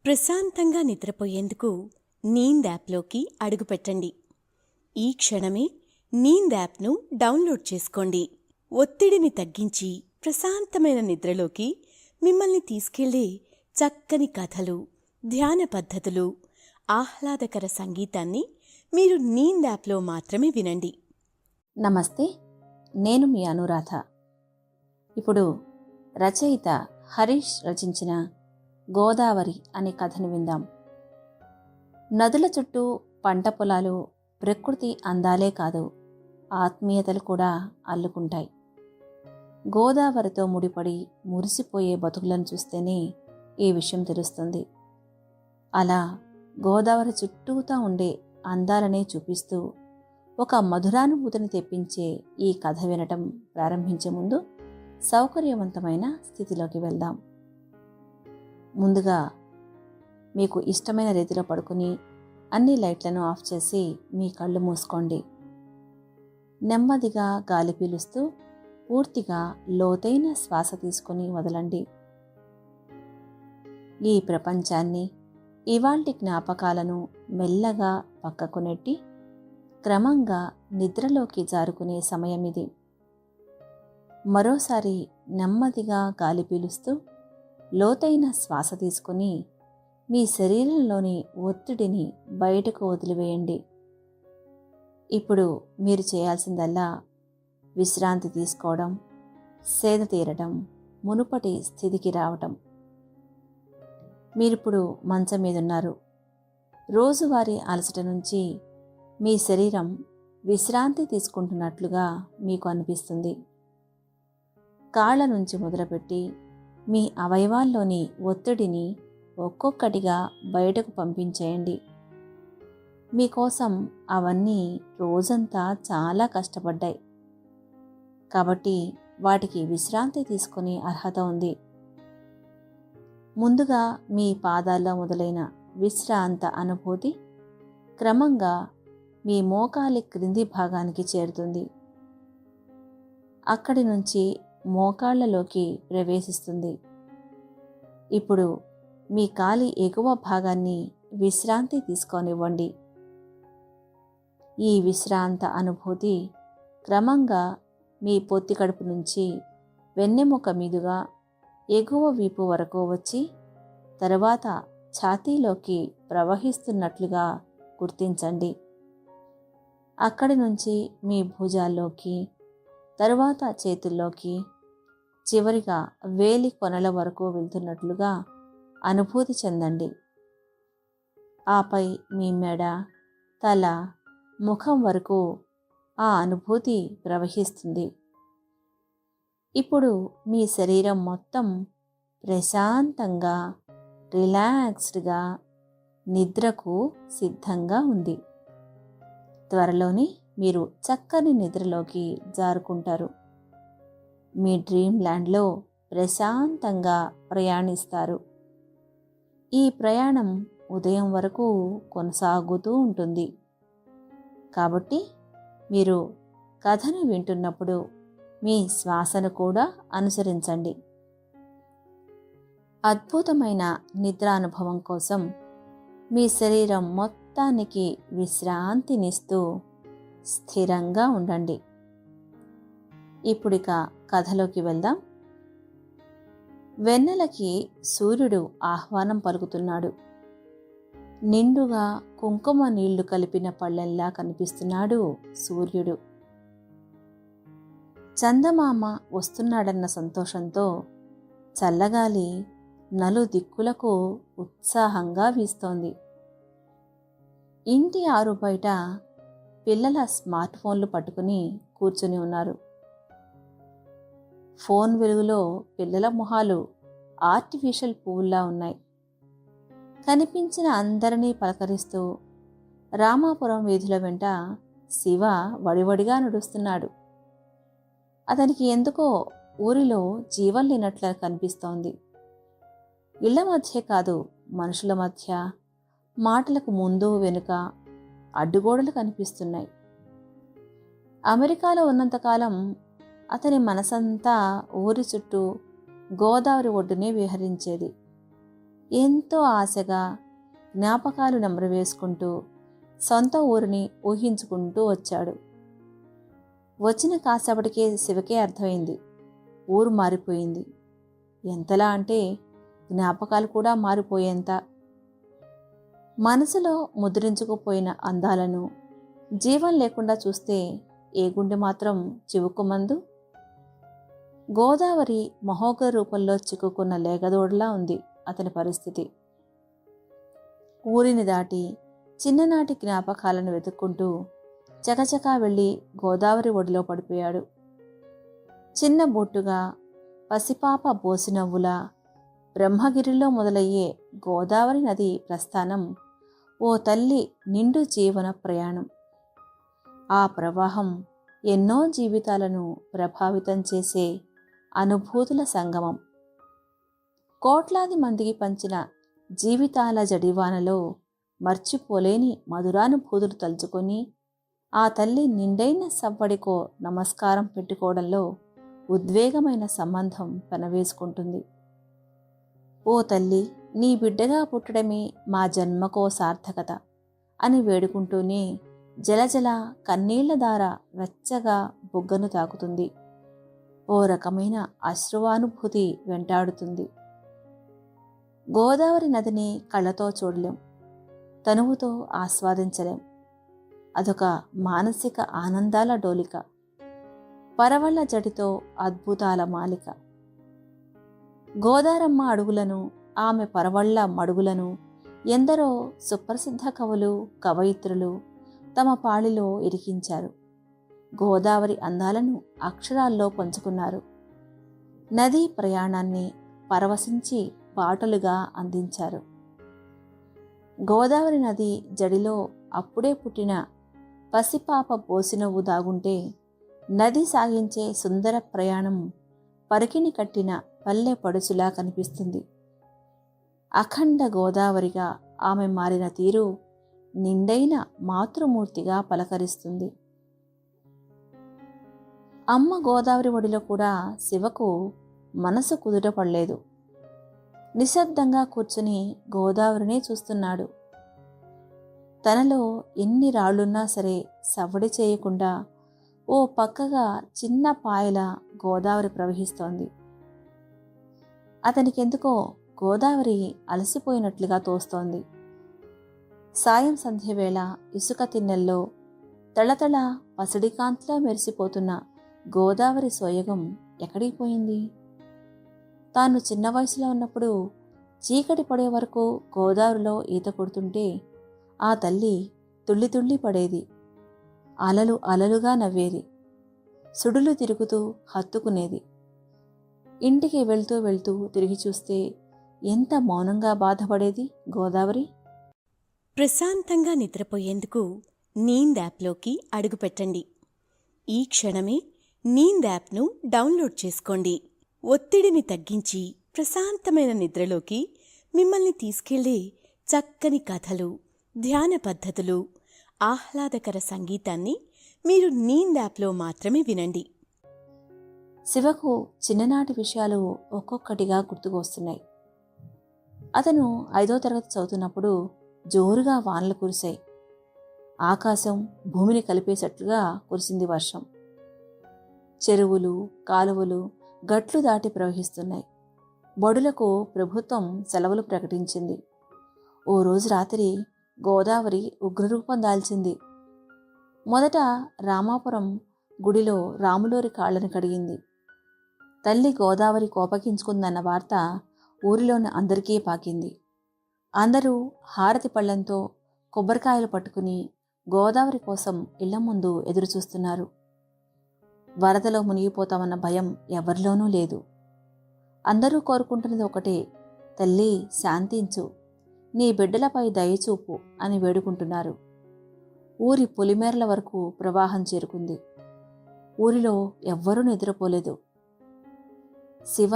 ప్రశాంతంగా నిద్రపోయేందుకు నీంద్ యాప్లోకి అడుగుపెట్టండి. ఈ క్షణమే నీంద్ యాప్ను డౌన్లోడ్ చేసుకోండి. ఒత్తిడిని తగ్గించి ప్రశాంతమైన నిద్రలోకి మిమ్మల్ని తీసుకెళ్లే చక్కని కథలు, ధ్యాన పద్ధతులు, ఆహ్లాదకర సంగీతాన్ని మీరు నీంద్ యాప్లో మాత్రమే వినండి. నమస్తే, నేను మీ అనురాధ. ఇప్పుడు రచయిత హరీష్ రచించిన గోదావరి అనే కథను విందాం. నదుల చుట్టూ పంట పొలాలు ప్రకృతి అందాలే కాదు, ఆత్మీయతలు కూడా అల్లుకుంటాయి. గోదావరితో ముడిపడి మురిసిపోయే బతుకులను చూస్తేనే ఈ విషయం తెలుస్తుంది. అలా గోదావరి చుట్టూతా ఉండే అందాలనే చూపిస్తూ ఒక మధురానుభూతిని తెప్పించే ఈ కథ వినటం ప్రారంభించే ముందు సౌకర్యవంతమైన స్థితిలోకి వెళ్దాం. ముందుగా మీకు ఇష్టమైన రీతిలో పడుకుని అన్ని లైట్లను ఆఫ్ చేసి మీ కళ్ళు మూసుకోండి. నెమ్మదిగా గాలి పీలుస్తూ పూర్తిగా లోతైన శ్వాస తీసుకుని వదలండి. ఈ ప్రపంచాన్ని, ఇవాల్టి జ్ఞాపకాలను మెల్లగా పక్కకు నెట్టి క్రమంగా నిద్రలోకి జారుకునే సమయం ఇది. మరోసారి నెమ్మదిగా గాలి పీలుస్తూ లోతైన శ్వాస తీసుకుని మీ శరీరంలోని ఒత్తిడిని బయటకు వదిలివేయండి. ఇప్పుడు మీరు చేయాల్సిందల్లా విశ్రాంతి తీసుకోవడం, సేద తీరడం, మునుపటి స్థితికి రావటం. మీరిప్పుడు మంచం మీద ఉన్నారు. రోజువారీ అలసట నుంచి మీ శరీరం విశ్రాంతి తీసుకుంటున్నట్లుగా మీకు అనిపిస్తుంది. కాళ్ళ నుంచి మొదలుపెట్టి మీ అవయవాల్లోని ఒత్తిడిని ఒక్కొక్కటిగా బయటకు పంపించేయండి. మీకోసం అవన్నీ రోజంతా చాలా కష్టపడ్డాయి కాబట్టి వాటికి విశ్రాంతి తీసుకునే అర్హత ఉంది. ముందుగా మీ పాదాల్లో మొదలైన విశ్రాంత అనుభూతి క్రమంగా మీ మోకాలి క్రింది భాగానికి చేరుతుంది. అక్కడి నుంచి మోకాళ్లలోకి ప్రవేశిస్తుంది. ఇప్పుడు మీ కాలి ఎగువ భాగాన్ని విశ్రాంతి తీసుకోనివ్వండి. ఈ విశ్రాంత అనుభూతి క్రమంగా మీ పొత్తి కడుపు నుంచి వెన్నెముక మీదుగా ఎగువ వీపు వరకు వచ్చి తరువాత ఛాతీలోకి ప్రవహిస్తున్నట్లుగా గుర్తించండి. అక్కడి నుంచి మీ భుజాల్లోకి, తరువాత చేతుల్లోకి, చివరిగా వేలి కొనల వరకు వెళ్తున్నట్లుగా అనుభూతి చెందండి. ఆపై మీ మెడ, తల, ముఖం వరకు ఆ అనుభూతి ప్రవహిస్తుంది. ఇప్పుడు మీ శరీరం మొత్తం ప్రశాంతంగా, రిలాక్స్డ్గా నిద్రకు సిద్ధంగా ఉంది. త్వరలోనే మీరు చక్కని నిద్రలోకి జారుకుంటారు. మీ డ్రీమ్ ల్యాండ్లో ప్రశాంతంగా ప్రయాణిస్తారు. ఈ ప్రయాణం ఉదయం వరకు కొనసాగుతూ ఉంటుంది. కాబట్టి మీరు కథను వింటున్నప్పుడు మీ శ్వాసను కూడా అనుసరించండి. అద్భుతమైన నిద్ర అనుభవం కోసం మీ శరీరం మొత్తానికి విశ్రాంతినిస్తూ స్థిరంగా ఉండండి. ఇప్పుడిక కథలోకి వెళ్దాం. వెన్నెలకి సూర్యుడు ఆహ్వానం పలుకుతున్నాడు. నిండుగా కుంకుమ నీళ్లు కలిపిన పళ్ళెల్లా కనిపిస్తున్నాడు సూర్యుడు. చందమామ వస్తున్నాడన్న సంతోషంతో చల్లగాలి నలు దిక్కులకు ఉత్సాహంగా వీస్తోంది. ఇంటి ఆరు బయట పిల్లల స్మార్ట్ ఫోన్లు పట్టుకుని కూర్చుని ఉన్నారు. ఫోన్ వెలుగులో పిల్లల మొహాలు ఆర్టిఫిషియల్ పువ్వుల్లా ఉన్నాయి. కనిపించిన అందరినీ పలకరిస్తూ రామాపురం వీధుల వెంట శివ వడివడిగా నడుస్తున్నాడు. అతనికి ఎందుకో ఊరిలో జీవం లేనట్లా కనిపిస్తోంది. ఇళ్ల మధ్య కాదు, మనుషుల మధ్య మాటలకు ముందు వెనుక అడ్డుగోడలు కనిపిస్తున్నాయి. అమెరికాలో ఉన్నంతకాలం అతని మనసంతా ఊరి చుట్టూ గోదావరి ఒడ్డునే విహరించేది. ఎంతో ఆశగా జ్ఞాపకాలు నెమరువేసుకుంటూ సొంత ఊరిని ఊహించుకుంటూ వచ్చాడు. వచ్చిన కాసేపటికే శివకే అర్థమైంది, ఊరు మారిపోయింది. ఎంతలా అంటే జ్ఞాపకాలు కూడా మారిపోయేంత. మనసులో ముద్రించుకుపోయిన అందాలను జీవం లేకుండా చూస్తే ఏ గుండె మాత్రం చివుకుమందు? గోదావరి మహోగ్ర రూపంలో చిక్కుకున్న లేగదోడలా ఉంది అతని పరిస్థితి. ఊరిని దాటి చిన్ననాటి జ్ఞాపకాలను వెతుక్కుంటూ చకచకా వెళ్ళి గోదావరి ఒడిలో పడిపోయాడు. చిన్న బొట్టుగా పసిపాప బోసినవ్వులా బ్రహ్మగిరిలో మొదలయ్యే గోదావరి నది ప్రస్థానం ఓ తల్లి నిండు జీవన ప్రయాణం. ఆ ప్రవాహం ఎన్నో జీవితాలను ప్రభావితం చేసే అనుభూతుల సంగమం. కోట్లాది మందికి పంచిన జీవితాల జడివానలో మర్చిపోలేని మధురానుభూతులు తలుచుకొని ఆ తల్లి నిండైన సవ్వడికో నమస్కారం పెట్టుకోవడంలో ఉద్వేగమైన సంబంధం పెనవేసుకుంటుంది. ఓ తల్లి, నీ బిడ్డగా పుట్టడమే మా జన్మకో సార్థకత అని వేడుకుంటూనే జలజల కన్నీళ్ల దార వెచ్చగా బుగ్గను తాకుతుంది. ఓ రకమైన అశ్రువానుభూతి వెంటాడుతుంది. గోదావరి నదిని కళ్ళతో చూడలేం, తనువుతో ఆస్వాదించలేం. అదొక మానసిక ఆనందాల డోలిక, పరవళ్ల జడితో అద్భుతాల మాలిక. గోదారమ్మ అడుగులను, ఆమె పరవళ్ల మడుగులను ఎందరో సుప్రసిద్ధ కవులు, కవయిత్రులు తమ పాళిలో ఇరికించారు. గోదావరి అందాలను అక్షరాల్లో పంచుకున్నారు. నదీ ప్రయాణాన్ని పరవశించి పాటలుగా అందించారు. గోదావరి నది జడిలో అప్పుడే పుట్టిన పసిపాప బోసినవ్వు దాగుంటే నది సాగించే సుందర ప్రయాణం పరికిని కట్టిన పల్లె పడుచులా కనిపిస్తుంది. అఖండ గోదావరిగా ఆమె మారిన తీరు నిండైన మాతృమూర్తిగా పలకరిస్తుంది. అమ్మ గోదావరి ఒడిలో కూడా శివకు మనసు కుదుటపడలేదు. నిశ్శబ్దంగా కూర్చుని గోదావరినే చూస్తున్నాడు. తనలో ఎన్ని రాళ్లున్నా సరే సవ్వడి చేయకుండా ఓ పక్కగా చిన్న పాయల గోదావరి ప్రవహిస్తోంది. అతనికెందుకో గోదావరి అలసిపోయినట్లుగా తోస్తోంది. సాయం సంధ్యవేళ ఇసుక తిన్నెల్లో తళతళ పసిడికాంతిలా మెరిసిపోతున్న గోదావరి సోయగం ఎక్కడికి పోయింది? తాను చిన్న వయసులో ఉన్నప్పుడు చీకటి పడే వరకు గోదావరిలో ఈత కొడుతుంటే ఆ తల్లి తుళ్ళి తుళ్ళి పడేది, అలలు అలలుగా నవ్వేది, సుడులు తిరుగుతూ హత్తుకునేది. ఇంటికి వెళ్తూ వెళ్తూ తిరిగి చూస్తే ఎంత మౌనంగా బాధపడేది గోదావరి. ప్రశాంతంగా నిద్రపోయేందుకు నీంద్ యాప్లోకి అడుగుపెట్టండి. ఈ క్షణమే నీంద్ యాప్ను డౌన్లోడ్ చేసుకోండి. ఒత్తిడిని తగ్గించి ప్రశాంతమైన నిద్రలోకి మిమ్మల్ని తీసుకెళ్లే చక్కని కథలు, ధ్యాన పద్ధతులు, ఆహ్లాదకర సంగీతాన్ని మీరు నీంద్ యాప్లో మాత్రమే వినండి. శివకు చిన్ననాటి విషయాలు ఒక్కొక్కటిగా గుర్తుకొస్తున్నాయి. అతను 5వ తరగతి చదువుతున్నప్పుడు జోరుగా వానలు కురిశాయి. ఆకాశం భూమిని కలిపేసట్లుగా కురిసింది వర్షం. చెరువులు, కాలువలు గట్లు దాటి ప్రవహిస్తున్నాయి. బడులకు ప్రభుత్వం సెలవులు ప్రకటించింది. ఓ రోజు రాత్రి గోదావరి ఉగ్రరూపం దాల్చింది. మొదట రామాపురం గుడిలో రాములోరి కాళ్ళని కడిగింది. తల్లి గోదావరి కోపగించుకుందన్న వార్త ఊరిలోని అందరికీ పాకింది. అందరూ హారతి పళ్లెంతో కొబ్బరికాయలు పట్టుకుని గోదావరి కోసం ఇళ్ల ముందు ఎదురుచూస్తున్నారు. వరదలో మునిగిపోతామన్న భయం ఎవరిలోనూ లేదు. అందరూ కోరుకుంటున్నది ఒకటే, తల్లి శాంతించు, నీ బిడ్డలపై దయచూపు అని వేడుకుంటున్నారు. ఊరి పొలిమేరల వరకు ప్రవాహం చేరుకుంది. ఊరిలో ఎవ్వరూ నిద్రపోలేదు. శివ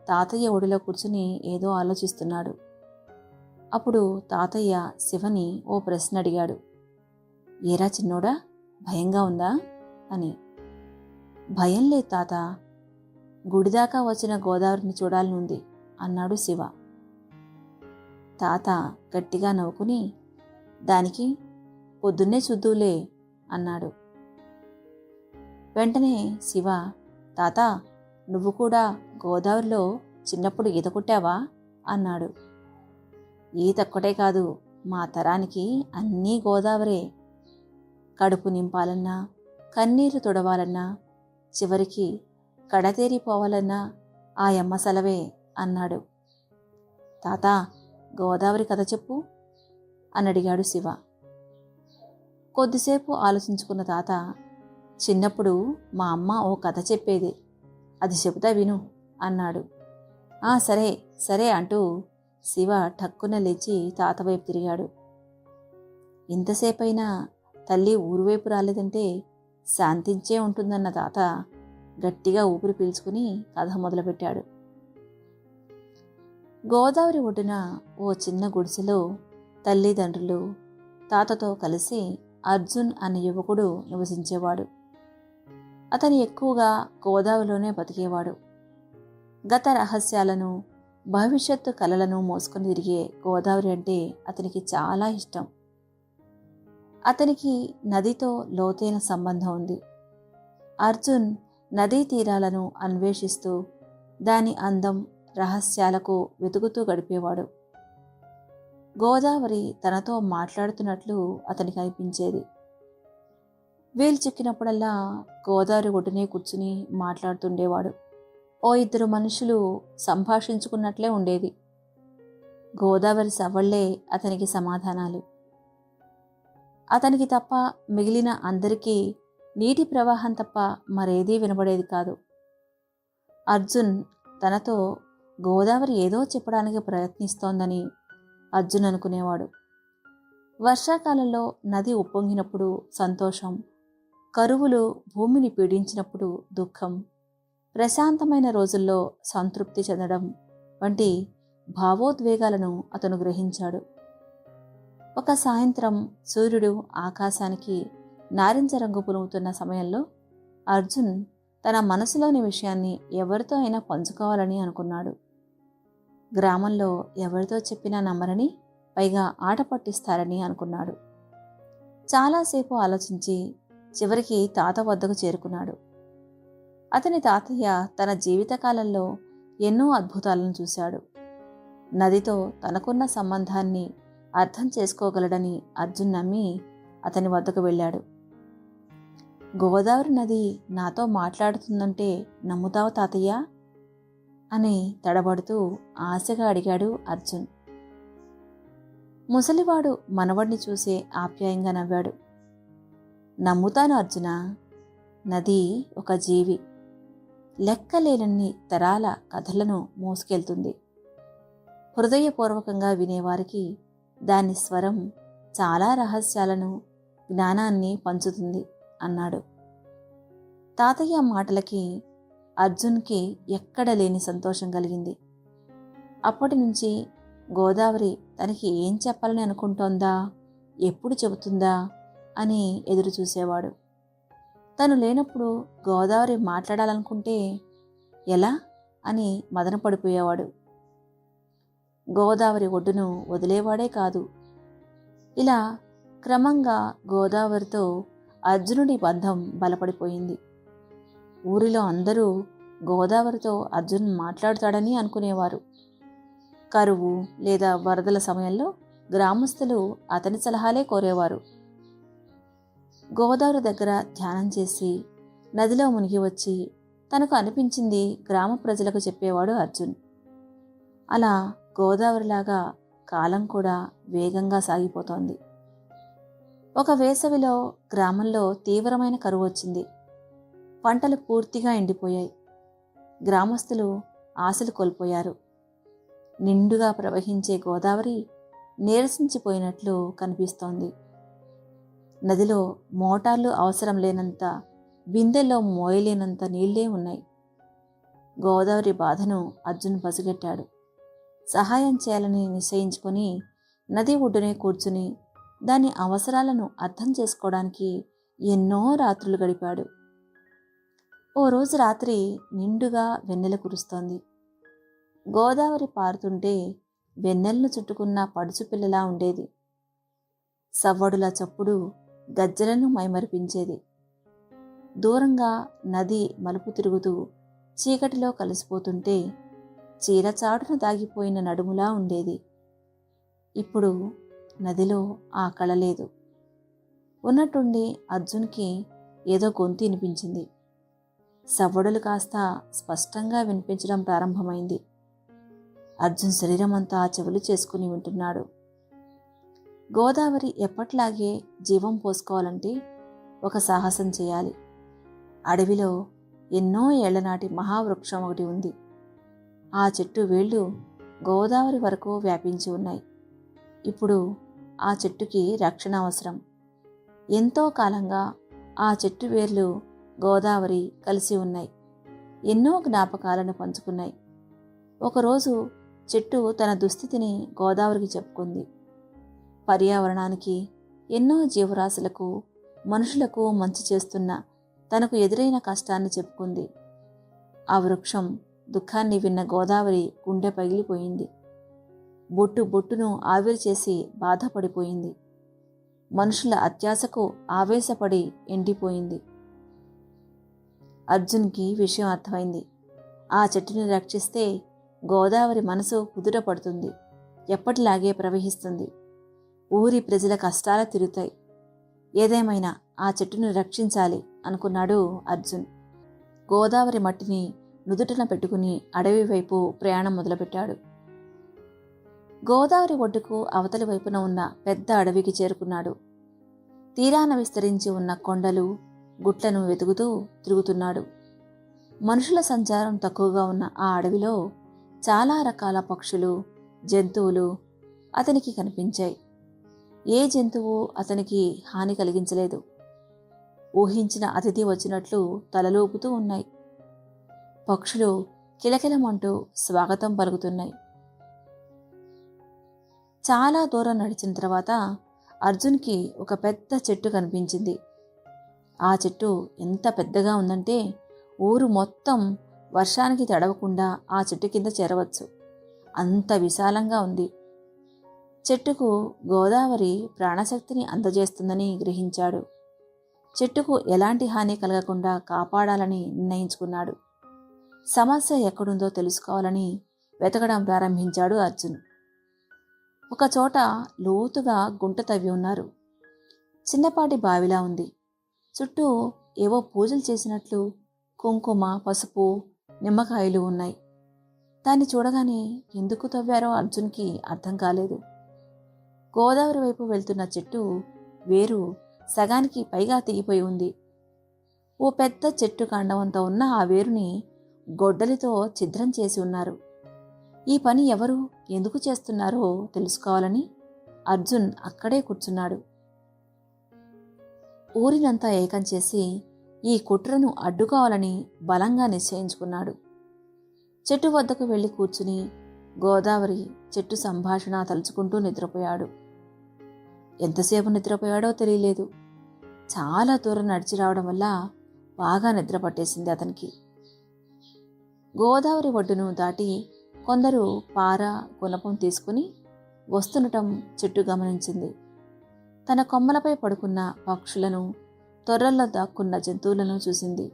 తాతయ్య ఒడిలో కూర్చుని ఏదో ఆలోచిస్తున్నాడు. అప్పుడు తాతయ్య శివని ఓ ప్రశ్న అడిగాడు. ఏరా చిన్నోడా, భయంగా ఉందా అని. భయం లేదు తాత, గుడిదాకా వచ్చిన గోదావరిని చూడాలనుంది అన్నాడు శివ. తాత గట్టిగా నవ్వుకుని, దానికి పొద్దున్నే చూద్దువులే అన్నాడు. వెంటనే శివ, తాత నువ్వు కూడా గోదావరిలో చిన్నప్పుడు ఈత కొట్టావా అన్నాడు. ఈతొక్కటే కాదు, మా తరానికి అన్నీ గోదావరే. కడుపు నింపాలన్నా, కన్నీరు తుడవాలన్నా, చివరికి కడతేరిపోవాలన్నా ఆ యమ్మ సెలవే అన్నాడు. తాత గోదావరి కథ చెప్పు అని అడిగాడు శివ. కొద్దిసేపు ఆలోచించుకున్న తాత, చిన్నప్పుడు మా అమ్మ ఓ కథ చెప్పేది, అది చెబుతా విను అన్నాడు. సరే సరే అంటూ శివ ఠక్కున లేచి తాత వైపు తిరిగాడు. ఇంతసేపైనా తల్లి ఊరువైపు రాలేదంటే శాంతించే ఉంటుందన్న తాత గట్టిగా ఊపిరి పీల్చుకుని కథ మొదలుపెట్టాడు. గోదావరి ఒడ్డున ఓ చిన్న గుడిసెలో తల్లిదండ్రులు, తాతతో కలిసి అర్జున్ అనే యువకుడు నివసించేవాడు. అతను ఎక్కువగా గోదావరిలోనే బతికేవాడు. గత రహస్యాలను, భవిష్యత్తు కలలను మోసుకొని తిరిగే గోదావరి అంటే అతనికి చాలా ఇష్టం. అతనికి నదితో లోతైన సంబంధం ఉంది. అర్జున్ నదీ తీరాలను అన్వేషిస్తూ దాని అందం, రహస్యాలకు వెతుకుతూ గడిపేవాడు. గోదావరి తనతో మాట్లాడుతున్నట్లు అతనికి అనిపించేది. వీలు చిక్కినప్పుడల్లా గోదావరి ఒడ్డునే కూర్చుని మాట్లాడుతుండేవాడు. ఓ ఇద్దరు మనుషులు సంభాషించుకున్నట్లే ఉండేది. గోదావరి సవ్వళ్లే అతనికి సమాధానాలు. అతనికి తప్ప మిగిలిన అందరికీ నీటి ప్రవాహం తప్ప మరేదీ వినబడేది కాదు. అర్జున్ తనతో గోదావరి ఏదో చెప్పడానికి ప్రయత్నిస్తోందని అర్జున్ అనుకునేవాడు. వర్షాకాలంలో నది ఉప్పొంగినప్పుడు సంతోషం, కరువులు భూమిని పీడించినప్పుడు దుఃఖం, ప్రశాంతమైన రోజుల్లో సంతృప్తి చెందడం వంటి భావోద్వేగాలను అతను గ్రహించాడు. ఒక సాయంత్రం సూర్యుడు ఆకాశానికి నారింజ రంగు పులుముతున్న సమయంలో అర్జున్ తన మనసులోని విషయాన్ని ఎవరితో అయినా పంచుకోవాలని అనుకున్నాడు. గ్రామంలో ఎవరితో చెప్పినా నమ్మరని, పైగా ఆట పట్టిస్తారని అనుకున్నాడు. చాలాసేపు ఆలోచించి చివరికి తాత వద్దకు చేరుకున్నాడు. అతని తాతయ్య తన జీవితకాలంలో ఎన్నో అద్భుతాలను చూశాడు. నదితో తనకున్న సంబంధాన్ని అర్థం చేసుకోగలడని అర్జున్ నమ్మి అతని వద్దకు వెళ్ళాడు. గోదావరి నది నాతో మాట్లాడుతుందంటే నమ్ముతావు తాతయ్య అని తడబడుతూ ఆశగా అడిగాడు అర్జున్. ముసలివాడు మనవడిని చూసే ఆప్యాయంగా నవ్వాడు. నమ్ముతాను అర్జున. నది ఒక జీవి, లెక్కలేనన్ని తరాల కథలను మోసుకెళ్తుంది. హృదయపూర్వకంగా వినేవారికి దాని స్వరం చాలా రహస్యాలను, జ్ఞానాన్ని పంచుతుంది అన్నాడు. తాతయ్య మాటలకి అర్జున్కి ఎక్కడ లేని సంతోషం కలిగింది. అప్పటి నుంచి గోదావరి తనకి ఏం చెప్పాలని అనుకుంటోందా, ఎప్పుడు చెబుతుందా అని ఎదురు చూసేవాడు. తను లేనప్పుడు గోదావరి మాట్లాడాలనుకుంటే ఎలా అని మదన పడిపోయేవాడు. గోదావరి ఒడ్డును వదిలేవాడే కాదు. ఇలా క్రమంగా గోదావరితో అర్జునుడి బంధం బలపడిపోయింది. ఊరిలో అందరూ గోదావరితో అర్జున్ మాట్లాడుతాడని అనుకునేవారు. కరువు లేదా వరదల సమయంలో గ్రామస్తులు అతని సలహాలే కోరేవారు. గోదావరి దగ్గర ధ్యానం చేసి నదిలో మునిగి వచ్చి తనకు అనిపించింది గ్రామ ప్రజలకు చెప్పేవాడు అర్జున్. అలా గోదావరిలాగా కాలం కూడా వేగంగా సాగిపోతోంది. ఒక వేసవిలో గ్రామంలో తీవ్రమైన కరువు వచ్చింది. పంటలు పూర్తిగా ఎండిపోయాయి. గ్రామస్తులు ఆశలు కోల్పోయారు. నిండుగా ప్రవహించే గోదావరి నీరసించిపోయినట్లు కనిపిస్తోంది. నదిలో మోటార్లు అవసరం లేనంత, బిందెల్లో మోయలేనంత నీళ్లే ఉన్నాయి. గోదావరి బాధను అర్జున్ పసిగట్టాడు. సహాయం చేయాలని నిశ్చయించుకొని నది ఒడ్డునే కూర్చుని దాని అవసరాలను అర్థం చేసుకోవడానికి ఎన్నో రాత్రులు గడిపాడు. ఓ రోజు రాత్రి నిండుగా వెన్నెల కురుస్తోంది. గోదావరి పారుతుంటే వెన్నెలను చుట్టుకున్న పడుచు పిల్లలా ఉండేది. సవ్వడుల చప్పుడు గజ్జలను మైమరిపించేది. దూరంగా నది మలుపు తిరుగుతూ చీకటిలో కలిసిపోతుంటే చీరచాటున దాగిపోయిన నడుములా ఉండేది. ఇప్పుడు నదిలో ఆ కళ లేదు. ఉన్నట్టుండి అర్జున్కి ఏదో గొంతు వినిపించింది. సవ్వడులు కాస్త స్పష్టంగా వినిపించడం ప్రారంభమైంది. అర్జున్ శరీరమంతా చెవులు చేసుకుని వింటున్నాడు. గోదావరి ఎప్పట్లాగే జీవం పోసుకోవాలంటే ఒక సాహసం చేయాలి. అడవిలో ఎన్నో ఏళ్లనాటి మహావృక్షం ఒకటి ఉంది. ఆ చెట్టు వేళ్ళు గోదావరి వరకు వ్యాపించి ఉన్నాయి. ఇప్పుడు ఆ చెట్టుకి రక్షణ అవసరం. ఎంతో కాలంగా ఆ చెట్టు వేర్లు గోదావరి కలిసి ఉన్నాయి. ఎన్నో జ్ఞాపకాలను పంచుకున్నాయి. ఒకరోజు చెట్టు తన దుస్థితిని గోదావరికి చెప్పుకుంది. పర్యావరణానికి, ఎన్నో జీవరాశులకు, మనుషులకు మంచి చేస్తున్న తనకు ఎదురైన కష్టాన్ని చెప్పుకుంది. ఆ వృక్షం దుఃఖాన్ని విన్న గోదావరి గుండె పగిలిపోయింది. బొట్టు బొట్టును ఆవిరి చేసి బాధపడిపోయింది. మనుషుల అత్యాశకు ఆవేశపడి ఎండిపోయింది. అర్జున్కి విషయం అర్థమైంది. ఆ చెట్టుని రక్షిస్తే గోదావరి మనసు కుదుట పడుతుంది. ఎప్పటిలాగే ప్రవహిస్తుంది. ఊరి ప్రజల కష్టాలు తిరుగుతాయి. ఏదేమైనా ఆ చెట్టును రక్షించాలి అనుకున్నాడు అర్జున్. గోదావరి మట్టిని నుదుటన పెట్టుకుని అడవి వైపు ప్రయాణం మొదలుపెట్టాడు. గోదావరి ఒడ్డుకు అవతలి వైపున ఉన్న పెద్ద అడవికి చేరుకున్నాడు. తీరాన విస్తరించి ఉన్న కొండలు, గుట్లను వెతుకుతూ తిరుగుతున్నాడు. మనుషుల సంచారం తక్కువగా ఉన్న ఆ అడవిలో చాలా రకాల పక్షులు, జంతువులు అతనికి కనిపించాయి. ఏ జంతువు అతనికి హాని కలిగించలేదు. ఊహించిన అతిథి వచ్చినట్లు తలలూపుతూ ఉన్నాయి. పక్షులు కిలకిలమంటూ స్వాగతం పలుకుతున్నాయి. చాలా దూరం నడిచిన తర్వాత అర్జున్కి ఒక పెద్ద చెట్టు కనిపించింది. ఆ చెట్టు ఎంత పెద్దగా ఉందంటే ఊరు మొత్తం వర్షానికి తడవకుండా ఆ చెట్టు కింద చేరవచ్చు. అంత విశాలంగా ఉంది. చెట్టుకు గోదావరి ప్రాణశక్తిని అందజేస్తుందని గ్రహించాడు. చెట్టుకు ఎలాంటి హాని కలగకుండా కాపాడాలని నిర్ణయించుకున్నాడు. సమస్య ఎక్కడుందో తెలుసుకోవాలని వెతకడం ప్రారంభించాడు అర్జున్. ఒకచోట లోతుగా గుంట తవ్వి ఉన్నారు. చిన్నపాటి బావిలా ఉంది. చుట్టూ ఏవో పూజలు చేసినట్లు కుంకుమ, పసుపు, నిమ్మకాయలు ఉన్నాయి. దాన్ని చూడగానే ఎందుకు తవ్వారో అర్జున్కి అర్థం కాలేదు. గోదావరి వైపు వెళ్తున్న చెట్టు వేరు సగానికి పైగా తెగిపోయి ఉంది. ఓ పెద్ద చెట్టు కాండవంత ఉన్న ఆ వేరుని గొడ్డలితో ఛిద్రం చేసి ఉన్నారు. ఈ పని ఎవరు, ఎందుకు చేస్తున్నారో తెలుసుకోవాలని అర్జున్ అక్కడే కూర్చున్నాడు. ఊరినంతా ఏకం చేసి ఈ కుట్రను అడ్డుకోవాలని బలంగా నిశ్చయించుకున్నాడు. చెట్టు వద్దకు వెళ్లి కూర్చుని గోదావరి చెట్టు సంభాషణ తలుచుకుంటూ నిద్రపోయాడు. ఎంతసేపు నిద్రపోయాడో తెలియలేదు. చాలా దూరం నడిచి రావడం వల్ల బాగా నిద్ర పట్టేసింది అతనికి. గోదావరి ఒడ్డును దాటి కొందరు పార, గుణపం తీసుకుని వస్తుండటం చెట్టు గమనించింది. తన కొమ్మలపై పడుకున్న పక్షులను, తొర్రల్లో దాక్కున్న జంతువులను చూసింది.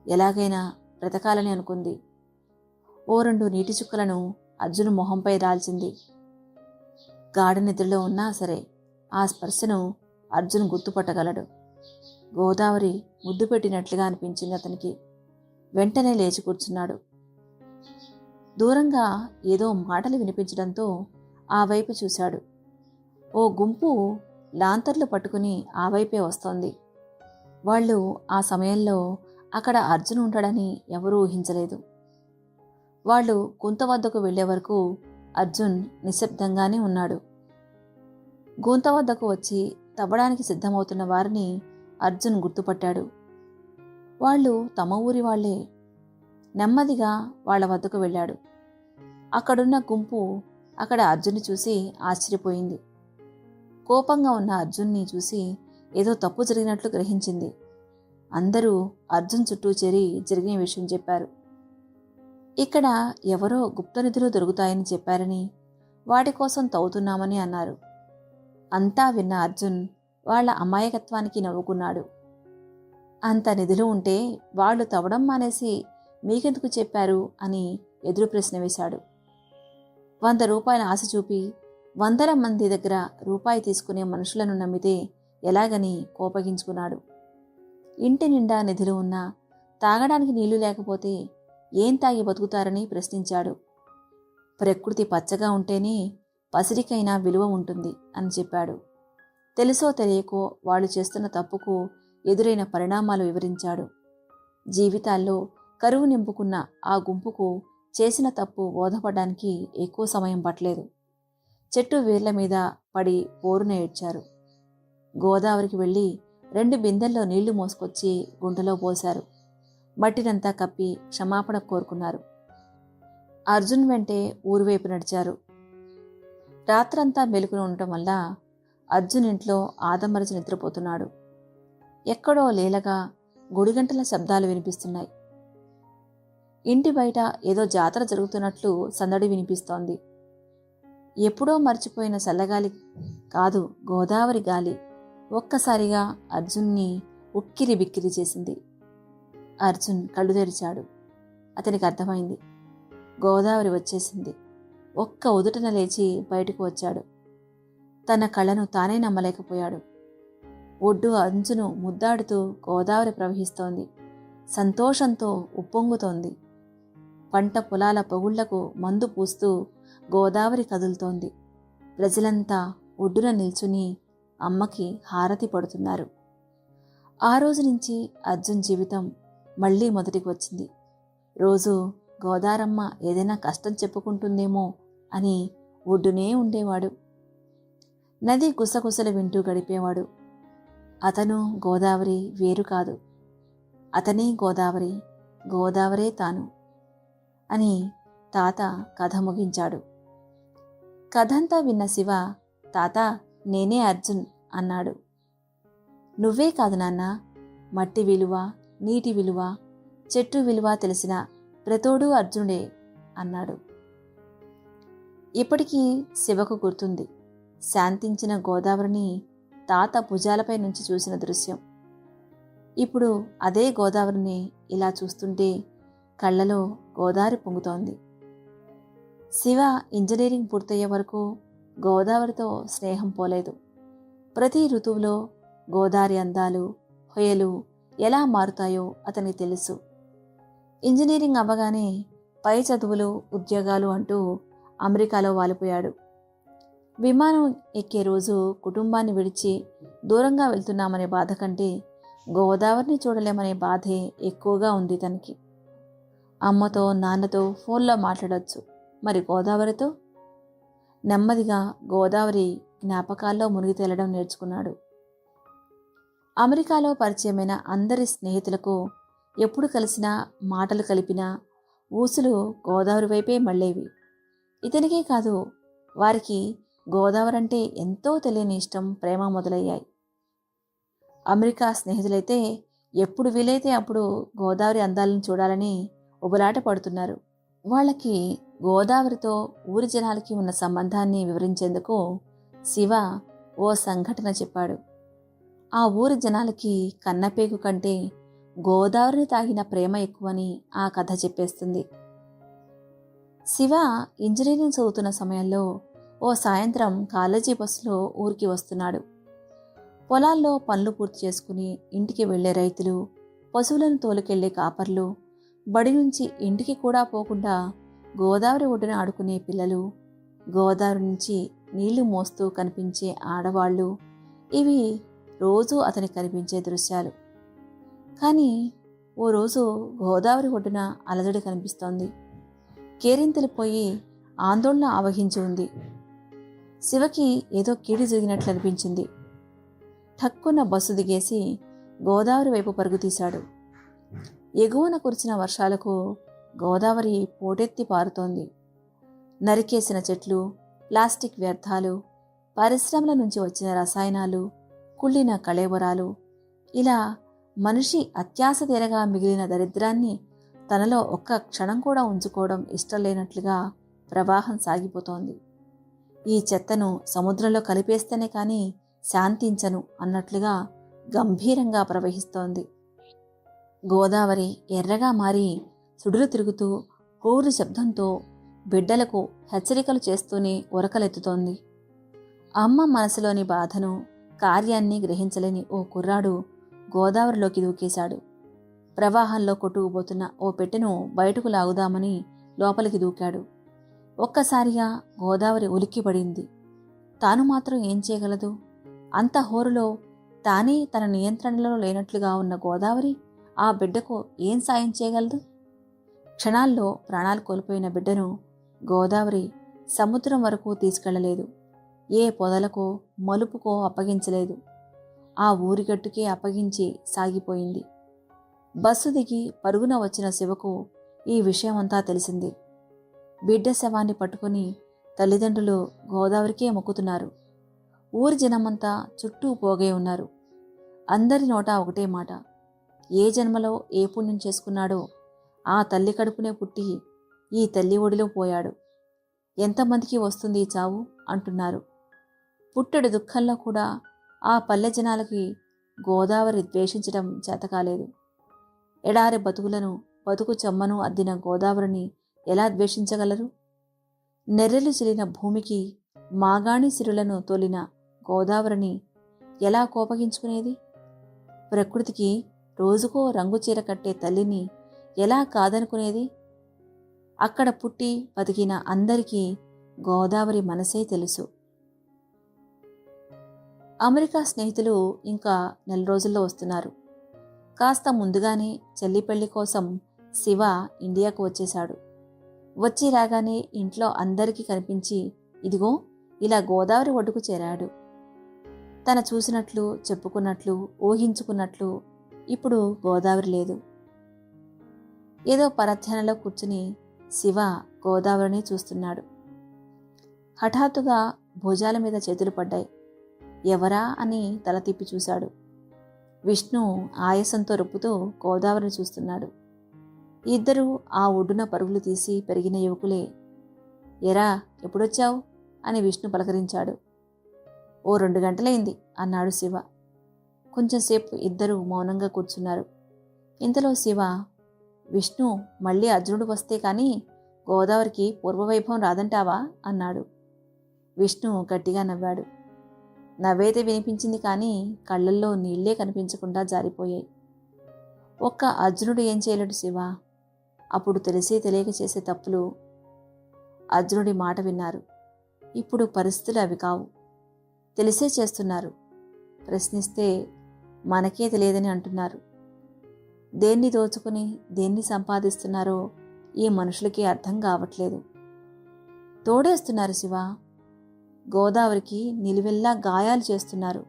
ఎలాగైనా బ్రతకాలని అనుకుంది. ఓ 2 నీటి చుక్కలను అర్జున్ మొహంపై రాల్చింది. గాఢ నిద్రలో ఉన్నా సరే ఆ స్పర్శను అర్జున్ గుర్తుపట్టగలడు. గోదావరి ముద్దు పెట్టినట్లుగా అనిపించింది అతనికి. వెంటనే లేచి కూర్చున్నాడు. దూరంగా ఏదో మాటలు వినిపించడంతో ఆ వైపు చూశాడు. ఓ గుంపు లాంతర్లు పట్టుకుని ఆ వైపే వస్తోంది. వాళ్ళు ఆ సమయంలో అక్కడ అర్జున్ ఉంటాడని ఎవరూ ఊహించలేదు. వాళ్ళు గుంత వద్దకు వెళ్లే వరకు అర్జున్ నిశ్శబ్దంగానే ఉన్నాడు. గుంత వద్దకు వచ్చి తవ్వడానికి సిద్ధమవుతున్న వారిని అర్జున్ గుర్తుపట్టాడు. వాళ్ళు తమ ఊరి వాళ్లే. నెమ్మదిగా వాళ్ల వద్దకు వెళ్ళాడు. అక్కడున్న గుంపు అక్కడ అర్జున్ని చూసి ఆశ్చర్యపోయింది. కోపంగా ఉన్న అర్జున్ని చూసి ఏదో తప్పు జరిగినట్లు గ్రహించింది. అందరూ అర్జున్ చుట్టూ చేరి జరిగిన విషయం చెప్పారు. ఇక్కడ ఎవరో గుప్త నిధులు దొరుకుతాయని చెప్పారని, వాటి కోసం తవ్వుతున్నామని అన్నారు. అంతా విన్న అర్జున్ వాళ్ళ అమాయకత్వానికి నవ్వుకున్నాడు. అంత నిధులు ఉంటే వాళ్ళు తవ్వడం మానేసి మీకెందుకు చెప్పారు అని ఎదురు ప్రశ్న వేశాడు. 100 రూపాయల ఆశ చూపి వందల మంది దగ్గర రూపాయి తీసుకునే మనుషులను నమ్మితే ఎలాగని కోపగించుకున్నాడు. ఇంటి నిండా నిధులు ఉన్నా తాగడానికి నీళ్లు లేకపోతే ఏం తాగి బతుకుతారని ప్రశ్నించాడు. ప్రకృతి పచ్చగా ఉంటేనే పసిరికైనా విలువ ఉంటుంది అని చెప్పాడు. తెలుసో తెలియకో వాళ్ళు చేస్తున్న తప్పుకు ఎదురైన పరిణామాలు వివరించాడు. జీవితాల్లో కరువు నింపుకున్న ఆ గుంపుకు చేసిన తప్పు బోధపడడానికి ఎక్కువ సమయం పట్టలేదు. చెట్టు వేర్ల మీద పడి పోరున ఏడ్చారు. గోదావరికి వెళ్ళి 2 బిందెల్లో నీళ్లు మోసుకొచ్చి గుంటలో పోశారు. మట్టినంతా కప్పి క్షమాపణ కోరుకున్నారు. అర్జున్ వెంటే ఊరువైపు నడిచారు. రాత్రంతా మెలుకుని ఉండటం వల్ల అర్జున్ ఇంట్లో ఆదమరచి నిద్రపోతున్నాడు. ఎక్కడో లీలగా గుడిగంటల శబ్దాలు వినిపిస్తున్నాయి. ఇంటి బయట ఏదో జాతర జరుగుతున్నట్లు సందడి వినిపిస్తోంది. ఎప్పుడో మర్చిపోయిన చల్లగాలి కాదు, గోదావరి గాలి ఒక్కసారిగా అర్జున్ని ఉక్కిరి బిక్కిరి చేసింది. అర్జున్ కళ్ళు తెరిచాడు. అతనికి అర్థమైంది, గోదావరి వచ్చేసింది. ఒక్క ఉదుటన లేచి బయటకు వచ్చాడు. తన కళ్ళను తానే నమ్మలేకపోయాడు. ఒడ్డు అంచును ముద్దాడుతూ గోదావరి ప్రవహిస్తోంది. సంతోషంతో ఉప్పొంగుతోంది. పంట పొలాల పొగుళ్లకు మందు పూస్తూ గోదావరి కదులుతోంది. ప్రజలంతా ఒడ్డున నిల్చుని అమ్మకి హారతి పడుతున్నారు. ఆ రోజు నుంచి అర్జున్ జీవితం మళ్లీ మొదటికి వచ్చింది. రోజు గోదారమ్మ ఏదైనా కష్టం చెప్పుకుంటుందేమో అని ఒడ్డునే ఉండేవాడు. నది గుసగుసలు వింటూ గడిపేవాడు. అతను గోదావరి వేరు కాదు, అతనే గోదావరి, గోదావరే తాను అని తాత కథ ముగించాడు. కథంతా విన్న శివ, తాత నేనే అర్జున్ అన్నాడు. నువ్వే కాదు నాన్న, మట్టి విలువ, నీటి విలువ, చెట్టు విలువ తెలిసిన ప్రతోడు అర్జునుడే అన్నాడు. ఇప్పటికీ శివకు గుర్తుంది శాంతించిన గోదావరిని తాత భుజాలపై నుంచి చూసిన దృశ్యం. ఇప్పుడు అదే గోదావరిని ఇలా చూస్తుంటే కళ్ళలో గోదావరి పొంగుతోంది. శివ ఇంజనీరింగ్ పూర్తయ్యే వరకు గోదావరితో స్నేహం పోలేదు. ప్రతి ఋతువులో గోదావరి అందాలు, హొయలు ఎలా మారుతాయో అతనికి తెలుసు. ఇంజనీరింగ్ అవ్వగానే పై చదువులు, ఉద్యోగాలు అంటూ అమెరికాలో వాలిపోయాడు. విమానం ఎక్కే రోజు కుటుంబాన్ని విడిచి దూరంగా వెళ్తున్నామనే బాధ కంటే గోదావరిని చూడలేమనే బాధే ఎక్కువగా ఉంది తనకి. అమ్మతో నాన్నతో ఫోన్లో మాట్లాడొచ్చు, మరి గోదావరితో? నెమ్మదిగా గోదావరి జ్ఞాపకాల్లో మునిగి తేలడం నేర్చుకున్నాడు. అమెరికాలో పరిచయమైన అందరి స్నేహితులకు ఎప్పుడు కలిసినా మాటలు కలిపినా ఊసులు గోదావరి వైపే మళ్ళేవి. ఇతనికే కాదు, వారికి గోదావరి అంటే ఎంతో తెలియని ఇష్టం, ప్రేమ మొదలయ్యాయి. అమెరికా స్నేహితులైతే ఎప్పుడు వీలైతే అప్పుడు గోదావరి అందాలను చూడాలని ఉబలాట పడుతున్నారు. వాళ్ళకి గోదావరితో ఊరి జనాలకి ఉన్న సంబంధాన్ని వివరించేందుకు శివ ఓ సంఘటన చెప్పాడు. ఆ ఊరి జనాలకి కన్నపేగు కంటే గోదావరిని తాగిన ప్రేమ ఎక్కువని ఆ కథ చెప్పేస్తుంది. శివ ఇంజనీరింగ్ చదువుతున్న సమయంలో ఓ సాయంత్రం కాలేజీ బస్సులో ఊరికి వస్తున్నాడు. పొలాల్లో పనులు పూర్తి చేసుకుని ఇంటికి వెళ్లే రైతులు, పశువులను తోలుకెళ్లే కాపర్లు, బడి నుంచి ఇంటికి కూడా పోకుండా గోదావరి ఒడ్డున ఆడుకునే పిల్లలు, గోదావరి నుంచి నీళ్లు మోస్తూ కనిపించే ఆడవాళ్లు, ఇవి రోజూ అతనికి కనిపించే దృశ్యాలు. కానీ ఓ రోజు గోదావరి ఒడ్డున అలజడి కనిపిస్తోంది. కేరింతలు పోయి ఆందోళన ఆవహించి ఉంది. శివకి ఏదో కీడు జరిగినట్లు అనిపించింది. ఠక్కున బస్సు దిగేసి గోదావరి వైపు పరుగు తీశాడు. ఎగువన కురిసిన వర్షాలకు గోదావరి పోటెత్తి పారుతోంది. నరికేసిన చెట్లు, ప్లాస్టిక్ వ్యర్థాలు, పరిశ్రమల నుంచి వచ్చిన రసాయనాలు, కుళ్ళిన కళేబరాలు, ఇలా మనిషి అత్యాశ తీరగా మిగిలిన దరిద్రాన్ని తనలో ఒక్క క్షణం కూడా ఉంచుకోవడం ఇష్టం లేనట్లుగా ప్రవాహం సాగిపోతోంది. ఈ చెత్తను సముద్రంలో కలిపేస్తేనే కానీ శాంతించను అన్నట్లుగా గంభీరంగా ప్రవహిస్తోంది. గోదావరి ఎర్రగా మారి సుడులు తిరుగుతూ హోరు శబ్దంతో బిడ్డలకు హెచ్చరికలు చేస్తూనే ఉరకలెత్తుతోంది. అమ్మ మనసులోని బాధను, కార్యాన్ని గ్రహించలేని ఓ కుర్రాడు గోదావరిలోకి దూకేశాడు. ప్రవాహంలో కొట్టుకుపోతున్న ఓ పెట్టెను బయటకు లాగుదామని లోపలికి దూకాడు. ఒక్కసారిగా గోదావరి ఉలిక్కిపడింది. తాను మాత్రం ఏం చేయగలదు? అంత హోరులో తానే తన నియంత్రణలో లేనట్లుగా ఉన్న గోదావరి ఆ బిడ్డకు ఏం సాయం చేయగలదు? క్షణాల్లో ప్రాణాలు కోల్పోయిన బిడ్డను గోదావరి సముద్రం వరకు తీసుకెళ్లలేదు. ఏ పొదలకో మలుపుకో అప్పగించలేదు. ఆ ఊరిగట్టుకే అప్పగించి సాగిపోయింది. బస్సు దిగి పరుగున వచ్చిన శివకు ఈ విషయమంతా తెలిసింది. బిడ్డ శవాన్ని పట్టుకుని తల్లిదండ్రులు గోదావరికే మొక్కుతున్నారు. ఊరి జనమంతా చుట్టూ పోగే ఉన్నారు. అందరి నోట ఒకటే మాట, ఏ జన్మలో ఏ పుణ్యం చేసుకున్నాడో ఆ తల్లి కడుపునే పుట్టి ఈ తల్లి ఒడిలో పోయాడు. ఎంతమందికి వస్తుంది ఈ చావు అంటున్నారు. పుట్టెడు దుఃఖంలో కూడా ఆ పల్లె జనాలకి గోదావరి ద్వేషించడం చేతకాలేదు. ఎడారి బతుకు చెమ్మను అద్దిన గోదావరిని ఎలా ద్వేషించగలరు? నెర్రెలు చిలిన భూమికి మాగాణి సిరులను తోలిన గోదావరిని ఎలా కోపగించుకునేది? ప్రకృతికి రోజుకో రంగు చీర కట్టే తల్లిని ఎలా కాదనుకునేది? అక్కడ పుట్టి బతికిన అందరికీ గోదావరి మనసే తెలుసు. అమెరికా స్నేహితులు ఇంకా 4 రోజుల్లో వస్తున్నారు. కాస్త ముందుగానే చెల్లి పెళ్లి కోసం శివ ఇండియాకు వచ్చేశాడు. వచ్చి రాగానే ఇంట్లో అందరికీ కనిపించి ఇదిగో ఇలా గోదావరి ఒడ్డుకు చేరాడు. తన చూసినట్లు, చెప్పుకున్నట్లు, ఊహించుకున్నట్లు ఇప్పుడు గోదావరి లేదు. ఏదో పరధ్యానంలో కూర్చుని శివ గోదావరిని చూస్తున్నాడు. హఠాత్తుగా భుజాల మీద చేతులు పడ్డాయి. ఎవరా అని తల తిప్పి చూశాడు. విష్ణు ఆయాసంతో రొప్పుతూ గోదావరిని చూస్తున్నాడు. ఇద్దరూ ఆ ఒడ్డున పరుగులు తీసి పెరిగిన యువకులే. ఎరా ఎప్పుడొచ్చావు అని విష్ణు పలకరించాడు. ఓ 2 గంటలైంది అన్నాడు శివ. కొంచెంసేపు ఇద్దరూ మౌనంగా కూర్చున్నారు. ఇంతలో శివ, విష్ణు మళ్ళీ అర్జునుడు వస్తే కానీ గోదావరికి పూర్వవైభవం రాదంటావా అన్నాడు. విష్ణు గట్టిగా నవ్వాడు. నవ్వైతే వినిపించింది కానీ కళ్ళల్లో నీళ్లే కనిపించకుండా జారిపోయాయి. ఒక్క అర్జునుడు ఏం చేయలేడు శివ. అప్పుడు తెలిసి తెలియక చేసే తప్పులు. అర్జునుడి మాట విన్నారు. ఇప్పుడు పరిస్థితులు అవి కావు. తెలిసే చేస్తున్నారు. ప్రశ్నిస్తే మనకే తెలియదని అంటున్నారు. దేన్ని దోచుకుని దేన్ని సంపాదిస్తున్నారో ఈ మనుషులకి అర్థం కావట్లేదు. తోడేస్తున్నారు శివ. గోదావరికి నిలువెల్లా గాయాలు చేస్తున్నారు.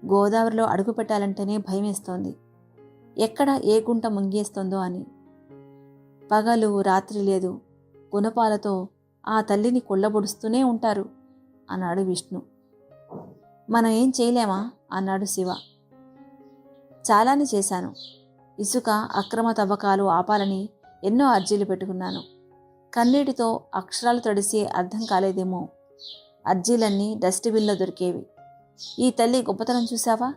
గోదావరిలో అడుగు పెట్టాలంటేనే భయమేస్తోంది. ఎక్కడ ఏ గుంట ముంగేస్తోందో అని. పగలు రాత్రి లేదు, గుణపాలతో ఆ తల్లిని కొల్లబొడుస్తూనే ఉంటారు అన్నాడు విష్ణు. మనం ఏం చేయలేమా అన్నాడు శివ. చాలానే చేశాను. ఇసుక అక్రమ తవ్వకాలు ఆపాలని ఎన్నో అర్జీలు పెట్టుకున్నాను. కన్నీటితో అక్షరాలు తడిసి అర్థం కాలేదేమో. అర్జీలన్నీ డస్ట్బిన్లో దొరికేవి. ఈ తల్లి గొప్పతనం చూశావా?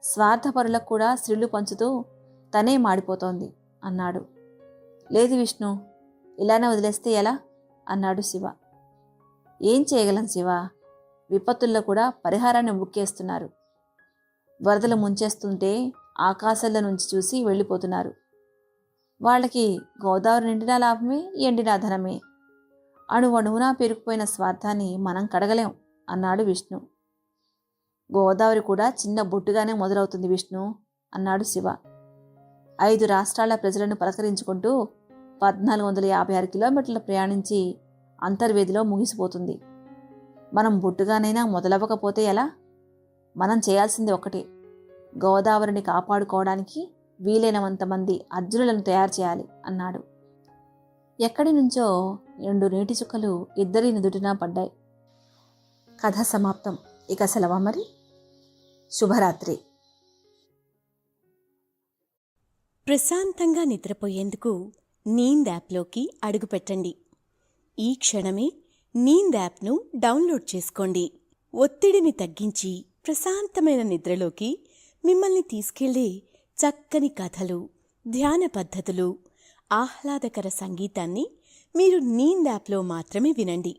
స్వార్థపరులకు కూడా స్త్రీలు పంచుతూ తనే మాడిపోతోంది అన్నాడు. లేదు విష్ణు, ఇలానే వదిలేస్తే ఎలా అన్నాడు శివ. ఏం చేయగలం శివ? విపత్తుల్లో కూడా పరిహారాన్ని ముక్కేస్తున్నారు. వరదలు ముంచేస్తుంటే ఆకాశాల నుంచి చూసి వెళ్ళిపోతున్నారు. వాళ్ళకి గోదావరి నిండినా లాభమే, ఎండినా ధనమే. అణువణువునా పెరిగిపోయిన స్వార్థాన్ని మనం కడగలేం అన్నాడు విష్ణు. గోదావరి కూడా చిన్న బొట్టుగానే మొదలవుతుంది విష్ణు అన్నాడు శివ. 5 రాష్ట్రాల ప్రజలను పలకరించుకుంటూ 1456 కిలోమీటర్లు ప్రయాణించి అంతర్వేదిలో ముగిసిపోతుంది. మనం బొట్టుగానైనా మొదలవ్వకపోతే ఎలా? మనం చేయాల్సింది ఒకటే, గోదావరిని కాపాడుకోవడానికి వీలైనంత మంది అర్జునులను తయారు చేయాలి అన్నాడు. ఎక్కడి నుంచో 2 నీటి చుక్కలు ఇద్దరి నుదుటినా పడ్డాయి. కథ సమాప్తం. ఇక సెలవా మరి. శుభరాత్రి. ప్రశాంతంగా నిద్రపోయేందుకు నీంద్ యాప్లోకి అడుగుపెట్టండి. ఈ క్షణమే నీంద్ యాప్ను డౌన్లోడ్ చేసుకోండి. ఒత్తిడిని తగ్గించి ప్రశాంతమైన నిద్రలోకి మిమ్మల్ని తీసుకెళ్లే చక్కని కథలు, ధ్యాన పద్ధతులు, ఆహ్లాదకర సంగీతాన్ని మీరు నీంద్ యాప్లో మాత్రమే వినండి.